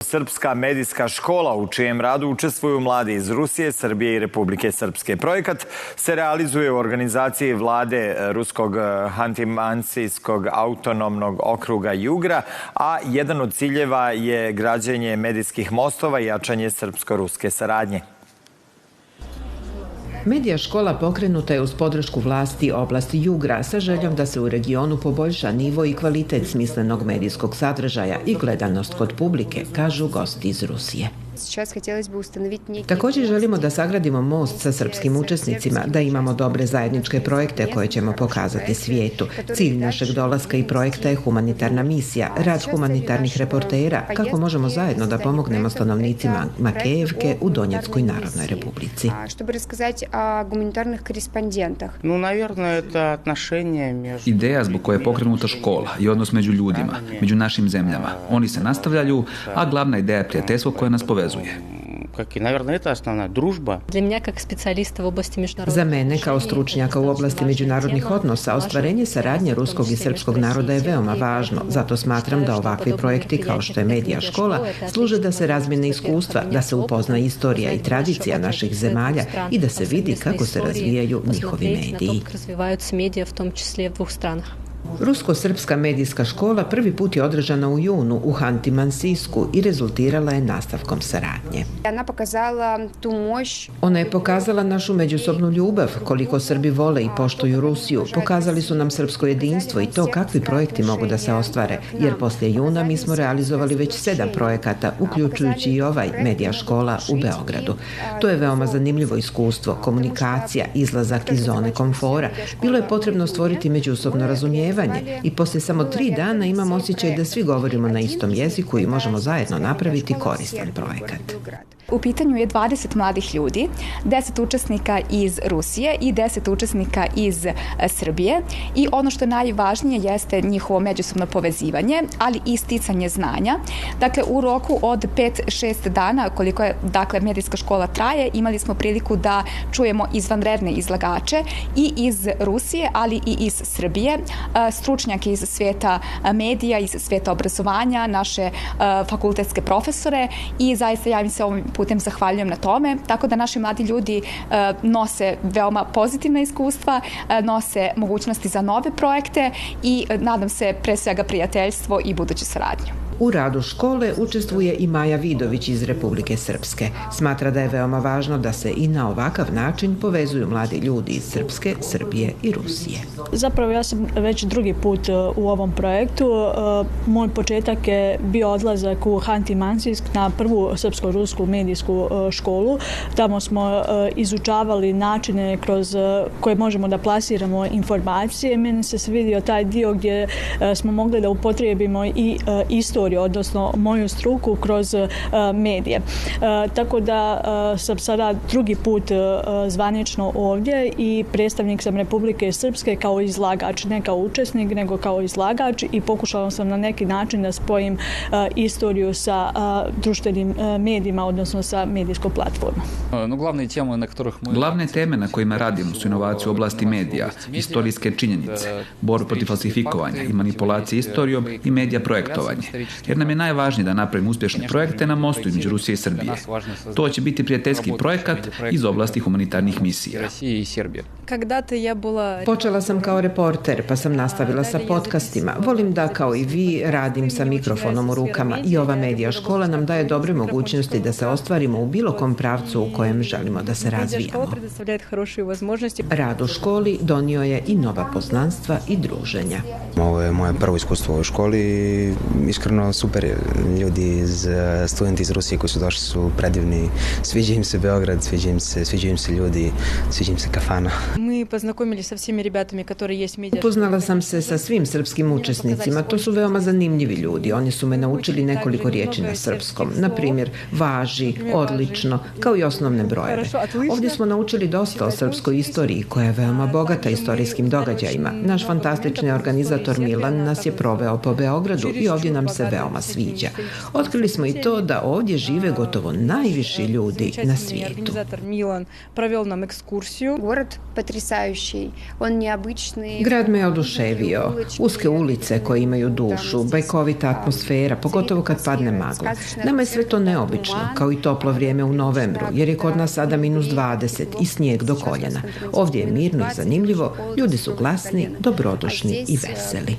Srpska medijska škola u čijem radu učestvuju mladi iz Rusije, Srbije i Republike Srpske. Projekat se realizuje u organizaciji vlade Ruskog Hanti-Mansijskog autonomnog okruga Jugra, a jedan od ciljeva je građenje medijskih mostova i jačanje srpsko-ruske saradnje. Medija škola pokrenuta je uz podršku vlasti oblasti Jugra sa željom da se u regionu poboljša nivo i kvalitet smislenog medijskog sadržaja i gledanost kod publike, kažu gosti iz Rusije. Također želimo da sagradimo most sa srpskim učesnicima, da imamo dobre zajedničke projekte koje ćemo pokazati svijetu. Cilj našeg dolaska i projekta je humanitarna misija, rad humanitarnih reportera, kako možemo zajedno da pomognemo stanovnicima Makejevke u Donjeckoj Narodnoj Republici. Ideja zbog koje je pokrenuta škola i odnos među ljudima, među našim zemljama. Oni se nastavljaju, a glavna ideja je prijateljstvo koje nas povezuje. Za mene, kao stručnjaka u oblasti međunarodnih odnosa, ostvarenje saradnje ruskog i srpskog naroda je veoma važno. Zato smatram da ovakvi projekti, kao što je Medija škola, služe da se razmjene iskustva, da se upozna istorija i tradicija naših zemalja i da se vidi kako se razvijaju njihovi mediji. Rusko-srpska medijska škola prvi put je održana u junu u Hanti-Mansijsku i rezultirala je nastavkom saradnje. Ona je pokazala našu međusobnu ljubav, koliko Srbi vole i poštuju Rusiju. Pokazali su nam srpsko jedinstvo i to kakvi projekti mogu da se ostvare, jer poslije juna mi smo realizovali već 7 projekata, uključujući i ovaj Medija škola u Beogradu. To je veoma zanimljivo iskustvo, komunikacija, izlazak iz zone komfora. Bilo je potrebno stvoriti međusobno razumijevanje i poslije samo 3 dana imam osjećaj da svi govorimo na istom jeziku i možemo zajedno napraviti koristan projekat. U pitanju je 20 mladih ljudi, 10 učesnika iz Rusije i 10 učesnika iz Srbije i ono što je najvažnije jeste njihovo međusobno povezivanje, ali i sticanje znanja. Dakle, u roku od 5-6 dana, koliko je medijska škola traje, imali smo priliku da čujemo izvanredne izlagače i iz Rusije, ali i iz Srbije, stručnjake iz svijeta medija, iz svijeta obrazovanja, naše fakultetske profesore i zaista ja im se ovim putem zahvaljujem na tome, tako da naši mladi ljudi nose veoma pozitivna iskustva, nose mogućnosti za nove projekte i nadam se pre svega prijateljstvo i buduću saradnju. U radu škole učestvuje i Maja Vidović iz Republike Srpske. Smatra da je veoma važno da se i na ovakav način povezuju mladi ljudi iz Srpske, Srbije i Rusije. Zapravo ja sam već drugi put u ovom projektu. Moj početak je bio odlazak u Hanti-Mansijsk na prvu srpsko-rusku medijsku školu. Tamo smo izučavali načine kroz koje možemo da plasiramo informacije. Meni se svidio taj dio gdje smo mogli da upotrijebimo i istoriju, odnosno moju struku kroz medije. Tako da sam sada drugi put zvanično ovdje i predstavnik sam Republike Srpske kao izlagač, ne kao učesnik, nego kao izlagač i pokušala sam na neki način da spojim istoriju sa društvenim medijima, odnosno sa medijskom platformom. Glavne teme na kojima radimo su inovacije u oblasti medija, istorijske činjenice, borba protiv falsifikovanja i manipulacije istorijom i medija projektovanje. Jer nam je najvažnije da napravimo uspješne projekte na mostu između Rusije i Srbije. To će biti prijateljski projekat iz oblasti humanitarnih misija. Počela sam kao reporter, pa sam nastavila sa podcastima. Volim da, kao i vi, radim sa mikrofonom u rukama i ova medija škola nam daje dobre mogućnosti da se ostvarimo u bilo kom pravcu u kojem želimo da se razvijamo. Rad u školi donio je i nova poznanstva i druženja. Ovo je moje prvo iskustvo u ovoj školi i iskreno super. Studenti iz Rusije koji su došli su predivni. Sviđa im se Beograd, sviđa im se ljudi, sviđa im se kafana. Upoznala sam se sa svim srpskim učesnicima. To su veoma zanimljivi ljudi. Oni su me naučili nekoliko riječi na srpskom. Na primjer, važi, odlično, kao i osnovne brojeve. Ovdje smo naučili dosta o srpskoj istoriji, koja je veoma bogata istorijskim događajima. Naš fantastični organizator Milan nas je proveo po Beogradu i ovdje nam se veoma sviđa. Otkrili smo i to da ovdje žive gotovo najviši ljudi na svijetu. Grad me oduševio. Uske ulice koje imaju dušu, bajkovita atmosfera, pogotovo kad padne magla. Nama je sve to neobično, kao i toplo vrijeme u novembru, jer je kod nas sada -20 i snijeg do koljena. Ovdje je mirno i zanimljivo, ljudi su glasni, dobrodušni i veseli.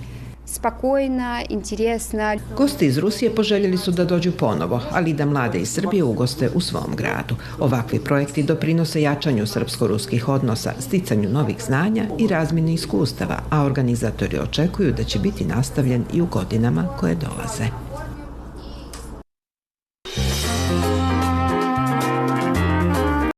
Spokojna, interesna. Gosti iz Rusije poželjeli su da dođu ponovo, ali i da mlade iz Srbije ugoste u svom gradu. Ovakvi projekti doprinose jačanju srpsko-ruskih odnosa, sticanju novih znanja i razmjeni iskustava, a organizatori očekuju da će biti nastavljen i u godinama koje dolaze.